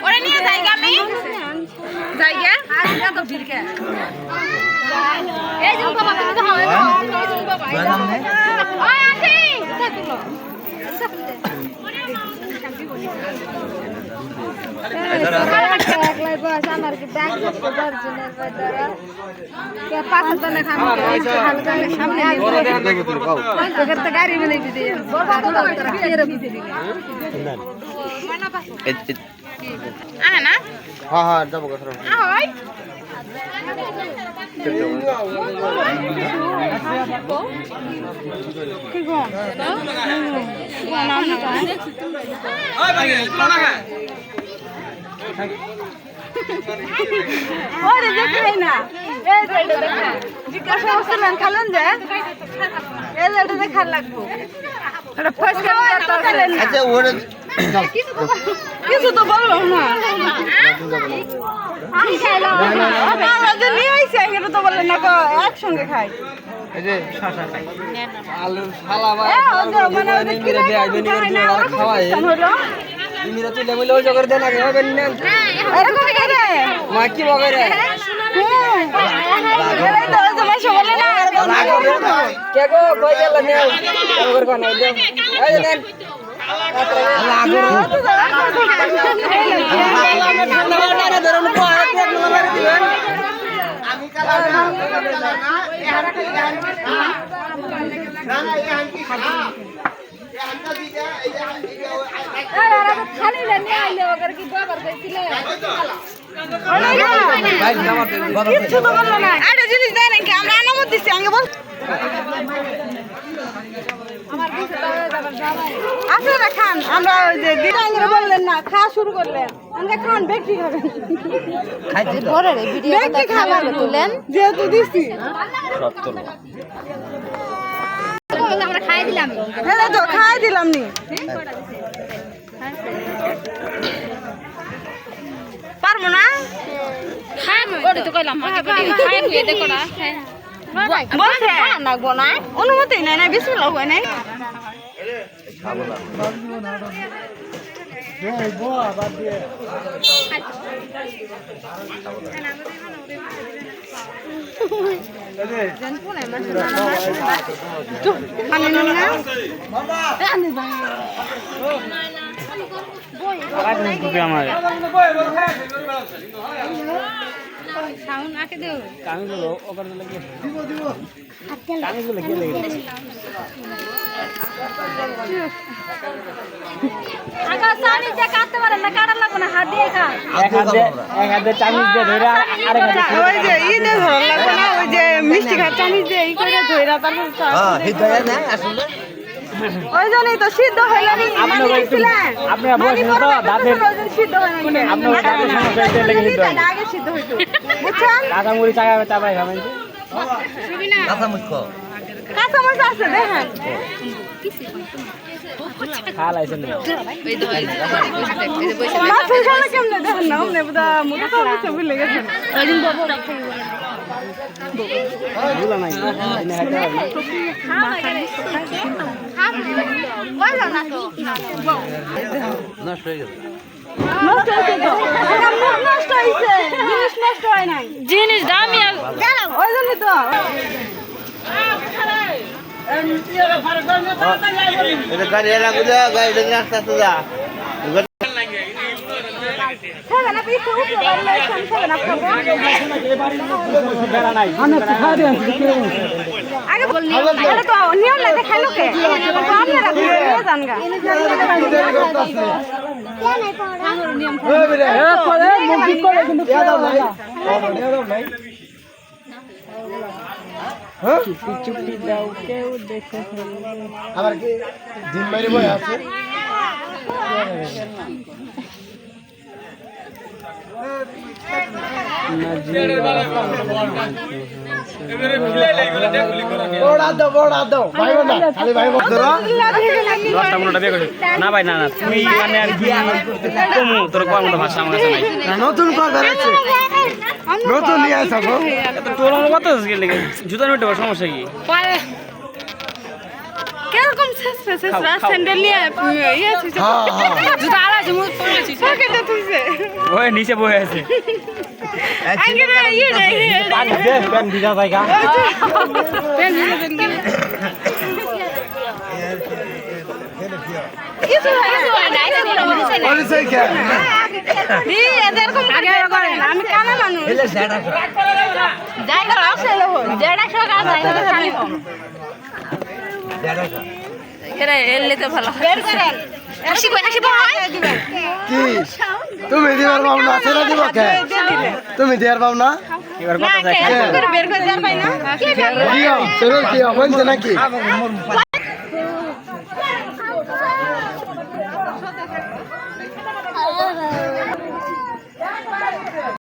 ওরে নিয়ে যাইগা আমি যাইগা আর তো ভিড়কে এই যে বাবা তুমি তো হয় না এই যে বাবা ওই আছে আমার কি ব্যাংক করতে দর্জনের বাজারা কে পাঁচ দিনে খাম হালকা সামনে করতে গাড়ি বলে দিতে বড় বড় তারা ফেরে দিতে আনা না হ্যাঁ হ্যাঁ যাবো কথা হয় কি গো নাম না ওই ভাই খানা খা ওরে দেখে না এই রেডে দেখা জিজ্ঞাসা করলেন খালেন যে এই রেডে দেখা লাগবো এটা ফার্স্ট করতে পারেন আচ্ছা ওরে কিছু তো বললো না আমি খাইলাম আমরা যে নিয়ে আইছি এটা তো বললেন না গো একসঙ্গে খাই এই যে শাসা খাই আলু শালা ভাই মানে ওই কি রে আইবেন না খাওয়াই ইমিরা তুই লেমলে ওই জগর দেন আগে হবে না এরকম কি রে মা কি বগরে এরাই তো জমা বলে না কে গো কই গেল নে জগর কোন এই দেন এই দেন আমি কালা না এহারা খালি খালি আইলে ওগর কি বাবার কইছিলে কিছু তো বললো না আরে জিনিস দেয় নাকি আমরা আনামত দিছি আগে বল আপনারা খান আমরা যে দিদাঙ্গের বললেন না খাওয়া শুরু করলেন আমরা খান ব্যক্তি খাবেন ব্যক্তি খাবার তুলেন যেহেতু দিছি আমরা খাই দিলাম হ্যাঁ তো খাই দিলাম নি পারবো না খাই ওটা তো কইলাম আগে খাই বুয়ে দেখো না বলছে নাগবো না অনুমতি নাই না বিসমিল্লাহ হয় নাই সাউন্ড আকে দেও কামিগুলো ওকর লাগে দিব দিব কামিগুলো কি লাগে আগা সানি যে কাটতে পারে না কাটা লাগবে না হাত দিয়ে খা এক হাতে চামচ দিয়ে ধরে আরেক হাতে ওই যে ই দে ধরে লাগবে না ওই যে মিষ্টি খা চামচ দিয়ে ই করে ধরে তারপর হ্যাঁ হিদায়া না আসলে ওই জন্যই তো সিদ্ধ হইল নি আপনারা বলছেন তো দাঁতের সিদ্ধ হয় না আপনারা দাঁতের সমস্যা হইতে লেগে সিদ্ধ হয় আগে সিদ্ধ হইতো বুঝছেন কাঁচা মুড়ি চাপাই খাবেন কাঁচা মুখ কাঁচা মরিচ আছে দেখেন খাল আইছেন না মাছের খানা কেমনে দেখেন না অমনে বুদা মুখে তো মুখে ভুলে গেছেন ওইদিন বাবু ভুলা নাই এনে হাতে নষ্ট হয়ে গেছে নষ্ট হয়েছে জিনিস নষ্ট হয় নাই জিনিস দামি ওই জন্য তো এটা গাড়ি লাগু যা গাড়ি রাস্তা তো যা সেভেন আপ একটু উপরে বাড়লে সেভেন আপ করবো আগে বললি আরে তো নিয়ম লাগে খাইলো কে আপনারা নিয়ে যান গা চুপটি দাও কেউ দেখে আবার কি দিন বাইরে বই আছে বড়া দাও ভাই না খালি ভাই বড় ধরো 10টা 15টা দিয়ে কইছি না ভাই না না তুমি মানে আর কি কমু তোর কোন মতো ভাষা আমার কাছে নাই নতুন কথা আছে নতুন নিয়ে আসবো তোর কত গেলে জুতা নিতে সমস্যা কি স্যান্ডেল নিয়ে ইয়ে জুতা আলাদা মুখ পড়েছি পকেটে তুলছে ওই নিচে বসে আছে আগে না ইয়ে নাই পানি দে পেন ভিজা জায়গা পেন ভিজে দেন গেলে কিছু হয় না দি এরকম আগে করে আমি কানা মানুষ যাই না আসলে যেটা সকা যাই না খালি এরে এলে তো ভালো বের করেন হাসি ভাই দিবেন কি তুমি দিবার বাবু না ছেড়ে দিব কে তুমি দিবার বাবু না এবার কথা যায় বের করে দেন ভাই না কি ছেড়ে কি বলছে নাকি